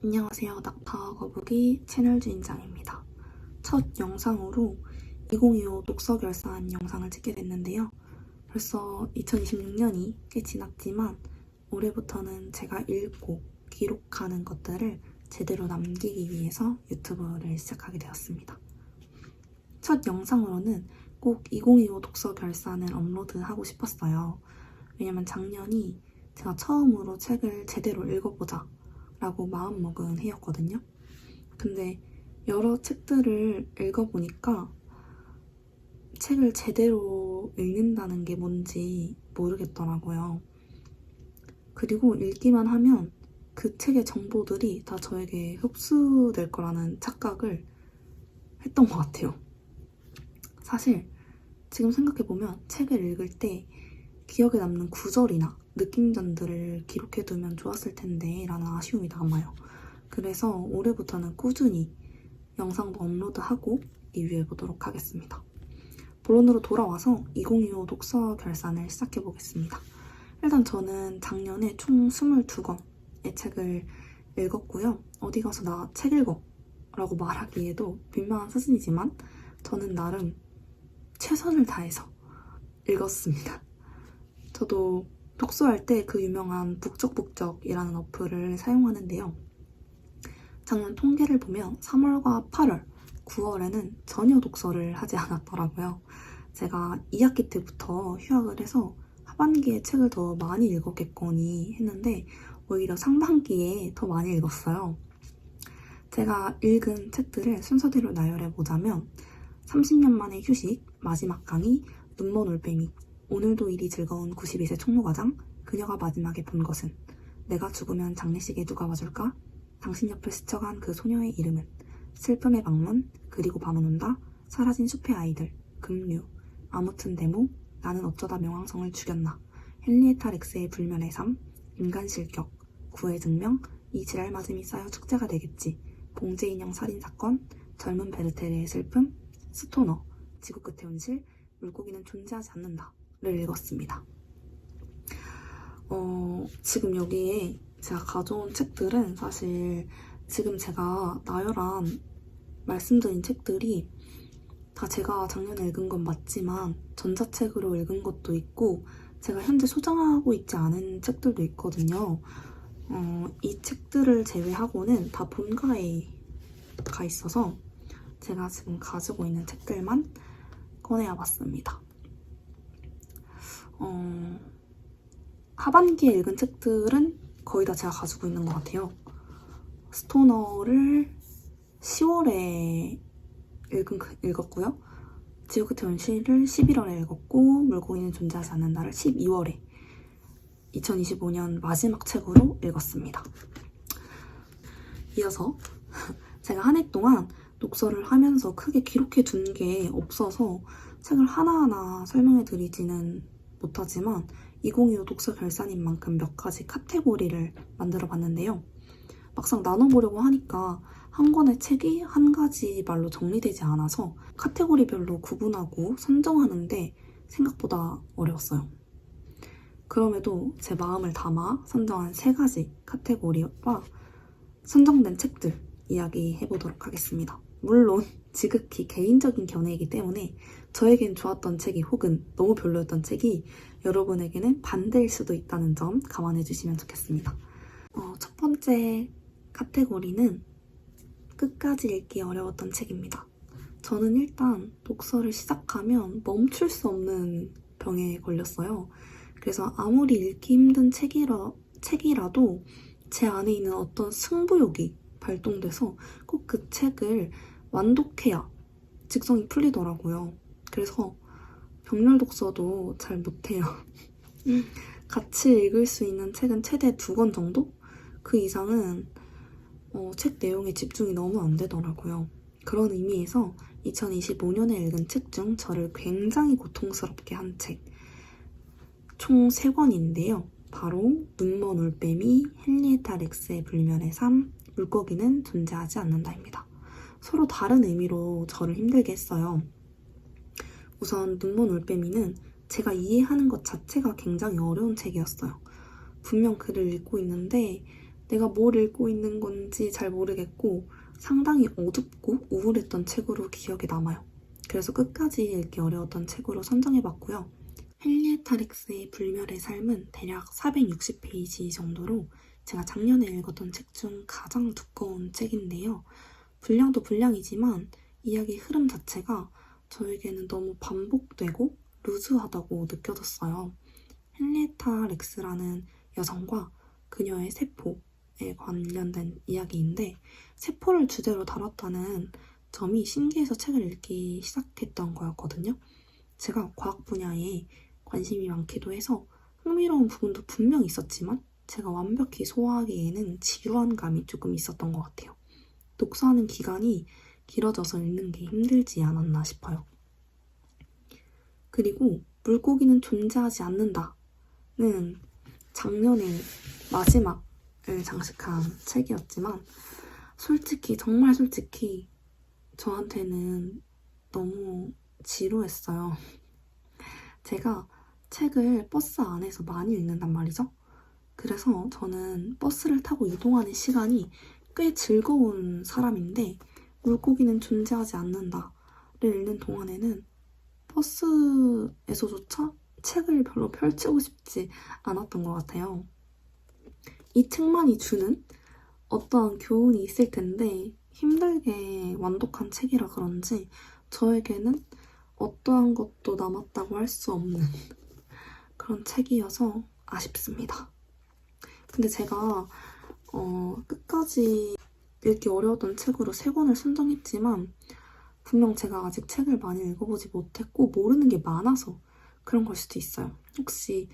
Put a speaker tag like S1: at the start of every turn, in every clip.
S1: 안녕하세요. 낙타 거북이 채널 주인장입니다. 첫 영상으로 2025 독서 결산 영상을 찍게 됐는데요. 벌써 2026년이 꽤 지났지만 올해부터는 제가 읽고 기록하는 것들을 제대로 남기기 위해서 유튜브를 시작하게 되었습니다. 첫 영상으로는 꼭 2025 독서 결산을 업로드하고 싶었어요. 왜냐면 작년이 제가 처음으로 책을 제대로 읽어보자 라고 마음먹은 해였거든요. 근데 여러 책들을 읽어보니까 책을 제대로 읽는다는 게 뭔지 모르겠더라고요. 그리고 읽기만 하면 그 책의 정보들이 다 저에게 흡수될 거라는 착각을 했던 것 같아요. 사실 지금 생각해보면 책을 읽을 때 기억에 남는 구절이나 느낌전들을 기록해두면 좋았을 텐데 라는 아쉬움이 남아요. 그래서 올해부터는 꾸준히 영상도 업로드하고 리뷰해보도록 하겠습니다. 본론으로 돌아와서 2025 독서 결산을 시작해보겠습니다. 일단 저는 작년에 총 22권의 책을 읽었고요. 어디 가서 나 책 읽어 라고 말하기에도 민망한 수준이지만 저는 나름 최선을 다해서 읽었습니다. 저도 독서할 때 그 유명한 북적북적이라는 어플을 사용하는데요. 작년 통계를 보면 3월과 8월, 9월에는 전혀 독서를 하지 않았더라고요. 제가 2학기 때부터 휴학을 해서 하반기에 책을 더 많이 읽었겠거니 했는데 오히려 상반기에 더 많이 읽었어요. 제가 읽은 책들을 순서대로 나열해보자면 30년 만의 휴식, 마지막 강의, 눈먼 올빼미, 오늘도 일이 즐거운 92세 총무과장, 그녀가 마지막에 본 것은, 내가 죽으면 장례식에 누가 와줄까? 당신 옆을 스쳐간 그 소녀의 이름은, 슬픔의 방문, 그리고 밤은 온다, 사라진 숲의 아이들, 급류, 아무튼 데모, 나는 어쩌다 명왕성을 죽였나, 헨리에타 렉스의 불면의 삶, 인간 실격, 구의 증명, 이 지랄 맞음이 쌓여 축제가 되겠지, 봉제 인형 살인사건, 젊은 베르테르의 슬픔, 스토너, 지구 끝의 온실, 물고기는 존재하지 않는다 를 읽었습니다. 지금 여기에 제가 가져온 책들은 사실 지금 제가 나열한 말씀드린 책들이 다 제가 작년에 읽은 건 맞지만 전자책으로 읽은 것도 있고 제가 현재 소장하고 있지 않은 책들도 있거든요. 이 책들을 제외하고는 다 본가에 가 있어서 제가 지금 가지고 있는 책들만 꺼내와 봤습니다. 하반기에 읽은 책들은 거의 다 제가 가지고 있는 것 같아요. 스토너를 10월에 읽었고요. 지구 끝의 온실을 11월에 읽었고 물고기는 존재하지 않는다를 12월에 2025년 마지막 책으로 읽었습니다. 이어서 제가 한 해 동안 독서를 하면서 크게 기록해 둔 게 없어서 책을 하나하나 설명해 드리지는 못하지만 2025 독서 결산인 만큼 몇 가지 카테고리를 만들어 봤는데요. 막상 나눠보려고 하니까 한 권의 책이 한 가지 말로 정리되지 않아서 카테고리별로 구분하고 선정하는데 생각보다 어려웠어요. 그럼에도 제 마음을 담아 선정한 3가지 카테고리와 선정된 책들 이야기해보도록 하겠습니다. 물론 지극히 개인적인 견해이기 때문에 저에겐 좋았던 책이 혹은 너무 별로였던 책이 여러분에게는 반대일 수도 있다는 점 감안해 주시면 좋겠습니다. 첫 번째 카테고리는 끝까지 읽기 어려웠던 책입니다. 저는 일단 독서를 시작하면 멈출 수 없는 병에 걸렸어요. 그래서 아무리 읽기 힘든 책이라도 제 안에 있는 어떤 승부욕이 발동돼서 꼭 그 책을 완독해야 직성이 풀리더라고요. 그래서 병렬 독서도 잘 못해요. 같이 읽을 수 있는 책은 최대 2권 정도? 그 이상은 책 내용에 집중이 너무 안 되더라고요. 그런 의미에서 2025년에 읽은 책 중 저를 굉장히 고통스럽게 한 책, 총 3권인데요. 바로 눈먼 올빼미, 헨리에타 렉스의 불면의 삶, 물고기는 존재하지 않는다입니다. 서로 다른 의미로 저를 힘들게 했어요. 우선 눈먼 올빼미는 제가 이해하는 것 자체가 굉장히 어려운 책이었어요. 분명 글을 읽고 있는데 내가 뭘 읽고 있는 건지 잘 모르겠고 상당히 어둡고 우울했던 책으로 기억에 남아요. 그래서 끝까지 읽기 어려웠던 책으로 선정해봤고요. 헨리에타 렉스의 불멸의 삶은 대략 460페이지 정도로 제가 작년에 읽었던 책 중 가장 두꺼운 책인데요. 분량도 분량이지만 이야기 흐름 자체가 저에게는 너무 반복되고 루즈하다고 느껴졌어요. 헨리에타 렉스라는 여성과 그녀의 세포에 관련된 이야기인데 세포를 주제로 다뤘다는 점이 신기해서 책을 읽기 시작했던 거였거든요. 제가 과학 분야에 관심이 많기도 해서 흥미로운 부분도 분명 있었지만 제가 완벽히 소화하기에는 지루한 감이 조금 있었던 것 같아요. 독서하는 기간이 길어져서 읽는 게 힘들지 않았나 싶어요. 그리고 물고기는 존재하지 않는다는 작년의 마지막을 장식한 책이었지만 정말 솔직히 저한테는 너무 지루했어요. 제가 책을 버스 안에서 많이 읽는단 말이죠. 그래서 저는 버스를 타고 이동하는 시간이 꽤 즐거운 사람인데 물고기는 존재하지 않는다를 읽는 동안에는 버스에서조차 책을 별로 펼치고 싶지 않았던 것 같아요. 이 책만이 주는 어떠한 교훈이 있을 텐데 힘들게 완독한 책이라 그런지 저에게는 어떠한 것도 남았다고 할 수 없는 그런 책이어서 아쉽습니다. 근데 제가 끝까지 읽기 어려웠던 책으로 3권을 선정했지만 분명 제가 아직 책을 많이 읽어보지 못했고 모르는 게 많아서 그런 걸 수도 있어요. 혹시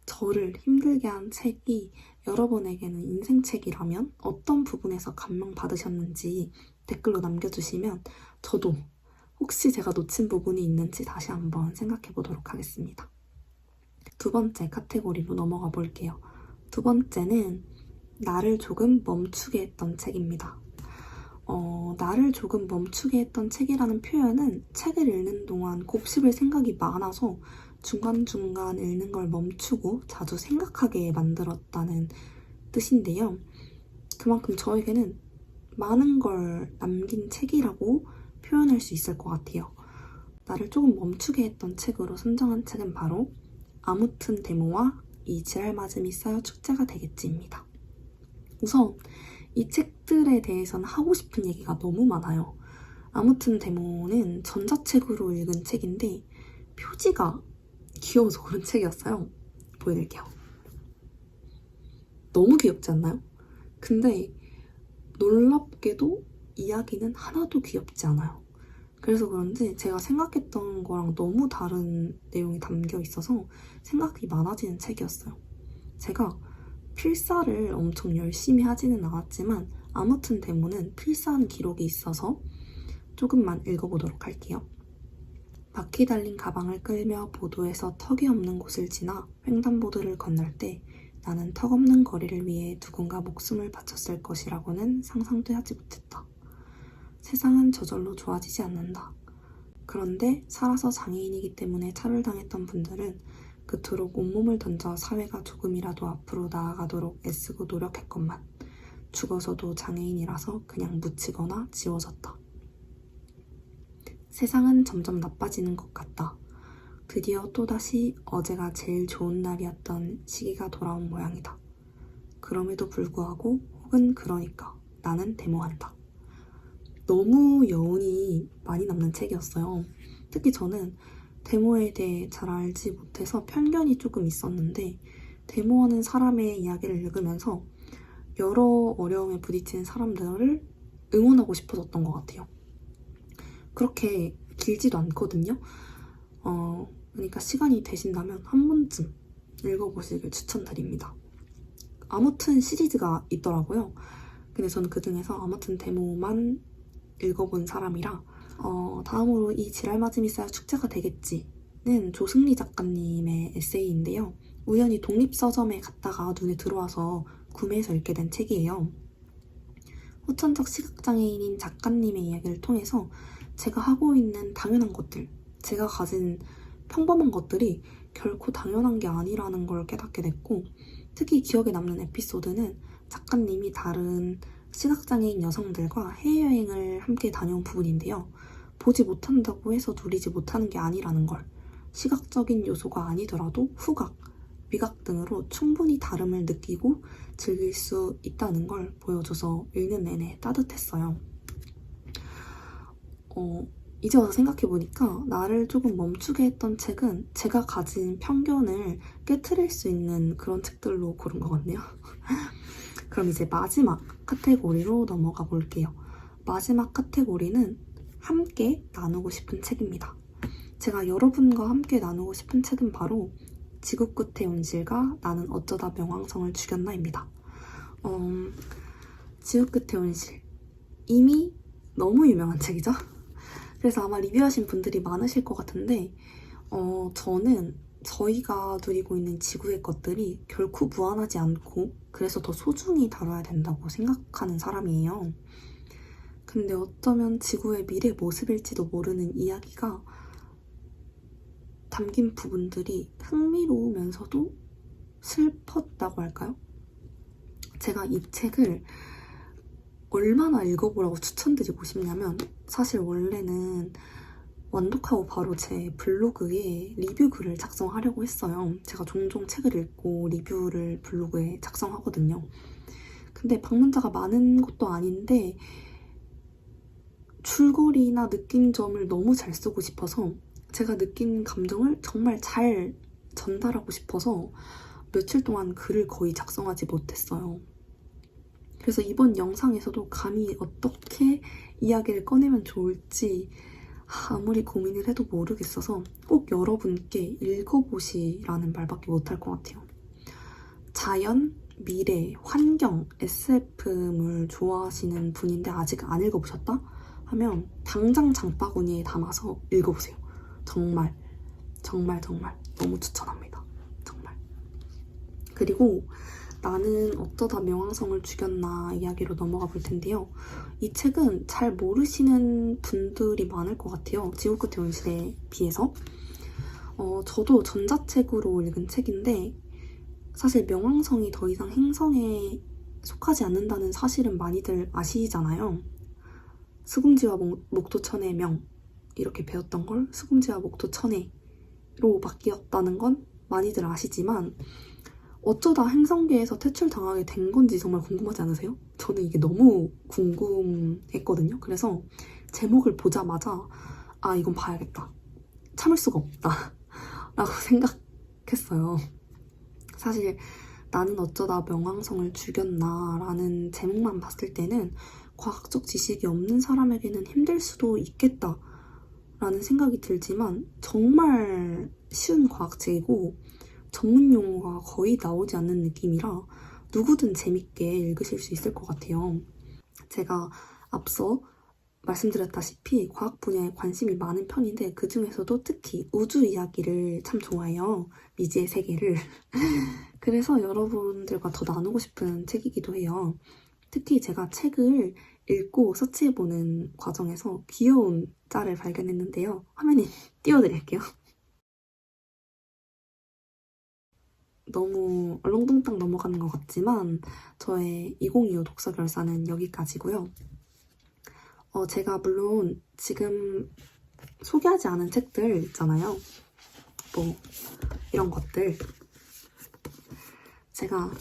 S1: 저를 힘들게 한 책이 여러분에게는 인생책이라면 어떤 부분에서 감명받으셨는지 댓글로 남겨주시면 저도 혹시 제가 놓친 부분이 있는지 다시 한번 생각해보도록 하겠습니다. 2번째 카테고리로 넘어가 볼게요. 2번째는 나를 조금 멈추게 했던 책입니다. 나를 조금 멈추게 했던 책이라는 표현은 책을 읽는 동안 곱씹을 생각이 많아서 중간중간 읽는 걸 멈추고 자주 생각하게 만들었다는 뜻인데요. 그만큼 저에게는 많은 걸 남긴 책이라고 표현할 수 있을 것 같아요. 나를 조금 멈추게 했던 책으로 선정한 책은 바로 아무튼 데모와 이 지랄맞음이 쌓여 축제가 되겠지입니다. 우선 이 책들에 대해서는 하고 싶은 얘기가 너무 많아요. 아무튼 데모는 전자책으로 읽은 책인데 표지가 귀여워서 그런 책이었어요. 보여드릴게요. 너무 귀엽지 않나요? 근데 놀랍게도 이야기는 하나도 귀엽지 않아요. 그래서 그런지 제가 생각했던 거랑 너무 다른 내용이 담겨 있어서 생각이 많아지는 책이었어요. 제가 필사를 엄청 열심히 하지는 않았지만 아무튼 데모는 필사한 기록이 있어서 조금만 읽어보도록 할게요. 바퀴 달린 가방을 끌며 보도에서 턱이 없는 곳을 지나 횡단보도를 건널 때 나는 턱없는 거리를 위해 누군가 목숨을 바쳤을 것이라고는 상상도 하지 못했다. 세상은 저절로 좋아지지 않는다. 그런데 살아서 장애인이기 때문에 차별당했던 분들은 그토록 온몸을 던져 사회가 조금이라도 앞으로 나아가도록 애쓰고 노력했건만 죽어서도 장애인이라서 그냥 묻히거나 지워졌다. 세상은 점점 나빠지는 것 같다. 드디어 또다시 어제가 제일 좋은 날이었던 시기가 돌아온 모양이다. 그럼에도 불구하고 혹은 그러니까 나는 데모한다. 너무 여운이 많이 남는 책이었어요. 특히 저는 데모에 대해 잘 알지 못해서 편견이 조금 있었는데 데모하는 사람의 이야기를 읽으면서 여러 어려움에 부딪히는 사람들을 응원하고 싶어졌던 것 같아요. 그렇게 길지도 않거든요. 그러니까 시간이 되신다면 한 번쯤 읽어보시길 추천드립니다. 아무튼 시리즈가 있더라고요. 근데 저는 그 중에서 아무튼 데모만 읽어본 사람이라 다음으로 이 지랄맞음이 쌓여 축제가 되겠지는 조승리 작가님의 에세이인데요. 우연히 독립서점에 갔다가 눈에 들어와서 구매해서 읽게 된 책이에요. 후천적 시각장애인인 작가님의 이야기를 통해서 제가 하고 있는 당연한 것들, 제가 가진 평범한 것들이 결코 당연한 게 아니라는 걸 깨닫게 됐고 특히 기억에 남는 에피소드는 작가님이 다른 시각장애인 여성들과 해외여행을 함께 다녀온 부분인데요. 보지 못한다고 해서 누리지 못하는 게 아니라는 걸, 시각적인 요소가 아니더라도 후각, 미각 등으로 충분히 다름을 느끼고 즐길 수 있다는 걸 보여줘서 읽는 내내 따뜻했어요. 이제 와서 생각해보니까 나를 조금 멈추게 했던 책은 제가 가진 편견을 깨트릴 수 있는 그런 책들로 고른 것 같네요. 그럼 이제 마지막 카테고리로 넘어가 볼게요. 마지막 카테고리는 함께 나누고 싶은 책입니다. 제가 여러분과 함께 나누고 싶은 책은 바로 지구 끝의 온실과 나는 어쩌다 명왕성을 죽였나입니다. 지구 끝의 온실, 이미 너무 유명한 책이죠? 그래서 아마 리뷰하신 분들이 많으실 것 같은데 저는 저희가 누리고 있는 지구의 것들이 결코 무한하지 않고 그래서 더 소중히 다뤄야 된다고 생각하는 사람이에요. 근데 어쩌면 지구의 미래 모습일지도 모르는 이야기가 담긴 부분들이 흥미로우면서도 슬펐다고 할까요? 제가 이 책을 얼마나 읽어보라고 추천드리고 싶냐면, 사실 원래는 완독하고 바로 제 블로그에 리뷰 글을 작성하려고 했어요. 제가 종종 책을 읽고 리뷰를 블로그에 작성하거든요. 근데 방문자가 많은 것도 아닌데 줄거리나 느낀 점을 너무 잘 쓰고 싶어서, 제가 느낀 감정을 정말 잘 전달하고 싶어서 며칠 동안 글을 거의 작성하지 못했어요. 그래서 이번 영상에서도 감히 어떻게 이야기를 꺼내면 좋을지 아무리 고민을 해도 모르겠어서 꼭 여러분께 읽어보시라는 말밖에 못할 것 같아요. 자연, 미래, 환경, SF물 좋아하시는 분인데 아직 안 읽어보셨다? 하면 당장 장바구니에 담아서 읽어보세요. 정말 너무 추천합니다. 정말. 그리고 나는 어쩌다 명왕성을 죽였나 이야기로 넘어가 볼 텐데요. 이 책은 잘 모르시는 분들이 많을 것 같아요. 지구 끝의 온실에 비해서. 저도 전자책으로 읽은 책인데 사실 명왕성이 더 이상 행성에 속하지 않는다는 사실은 많이들 아시잖아요. 수금지와 목토천의 명 이렇게 배웠던 걸 수금지와 목토천해로 바뀌었다는 건 많이들 아시지만 어쩌다 행성계에서 퇴출당하게 된 건지 정말 궁금하지 않으세요? 저는 이게 너무 궁금했거든요. 그래서 제목을 보자마자 이건 봐야겠다. 참을 수가 없다. 라고 생각했어요. 사실 나는 어쩌다 명왕성을 죽였나 라는 제목만 봤을 때는 과학적 지식이 없는 사람에게는 힘들 수도 있겠다 라는 생각이 들지만 정말 쉬운 과학책이고 전문 용어가 거의 나오지 않는 느낌이라 누구든 재밌게 읽으실 수 있을 것 같아요. 제가 앞서 말씀드렸다시피 과학 분야에 관심이 많은 편인데 그 중에서도 특히 우주 이야기를 참 좋아해요. 미지의 세계를. 그래서 여러분들과 더 나누고 싶은 책이기도 해요. 특히 제가 책을 읽고 서치해보는 과정에서 귀여운 짤을 발견했는데요. 화면에 띄워드릴게요. 너무 얼렁뚱땅 넘어가는 것 같지만 저의 2025 독서 결사는 여기까지고요. 제가 물론 지금 소개하지 않은 책들 있잖아요. 뭐 이런 것들. 제가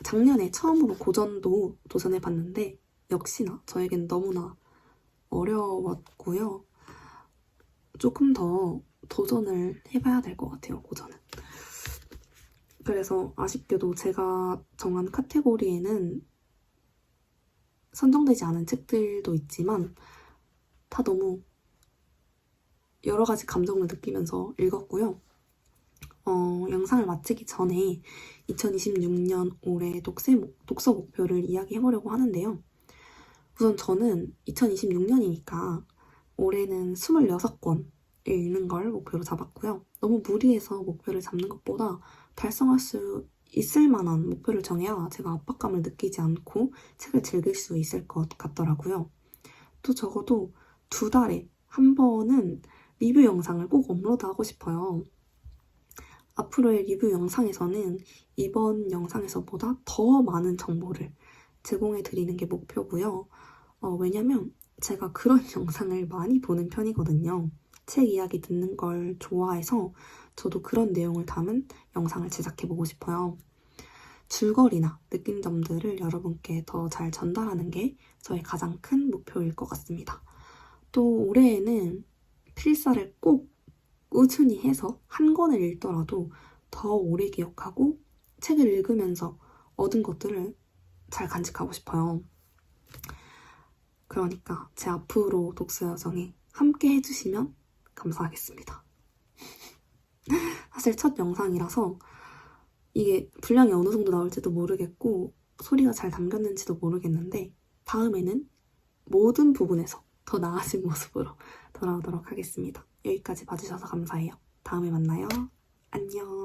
S1: 작년에 처음으로 고전도 도전해봤는데 역시나 저에겐 너무나 어려웠고요. 조금 더 도전을 해봐야 될 것 같아요, 고전은. 그래서 아쉽게도 제가 정한 카테고리에는 선정되지 않은 책들도 있지만 다 너무 여러 가지 감정을 느끼면서 읽었고요. 영상을 마치기 전에 2026년 올해 독서 목표를 이야기해보려고 하는데요. 우선 저는 2026년이니까 올해는 26권 읽는 걸 목표로 잡았고요. 너무 무리해서 목표를 잡는 것보다 달성할 수 있을 만한 목표를 정해야 제가 압박감을 느끼지 않고 책을 즐길 수 있을 것 같더라고요. 또 적어도 2달에 한 번은 리뷰 영상을 꼭 업로드하고 싶어요. 앞으로의 리뷰 영상에서는 이번 영상에서보다 더 많은 정보를 제공해 드리는 게 목표고요. 왜냐면 제가 그런 영상을 많이 보는 편이거든요. 책 이야기 듣는 걸 좋아해서 저도 그런 내용을 담은 영상을 제작해보고 싶어요. 줄거리나 느낀점들을 여러분께 더 잘 전달하는 게 저의 가장 큰 목표일 것 같습니다. 또 올해에는 필사를 꼭 꾸준히 해서 한 권을 읽더라도 더 오래 기억하고 책을 읽으면서 얻은 것들을 잘 간직하고 싶어요. 그러니까 제 앞으로 독서 여정에 함께 해주시면 감사하겠습니다. 사실 첫 영상이라서 이게 분량이 어느 정도 나올지도 모르겠고 소리가 잘 담겼는지도 모르겠는데 다음에는 모든 부분에서 더 나아진 모습으로 돌아오도록 하겠습니다. 여기까지 봐주셔서 감사해요. 다음에 만나요. 안녕.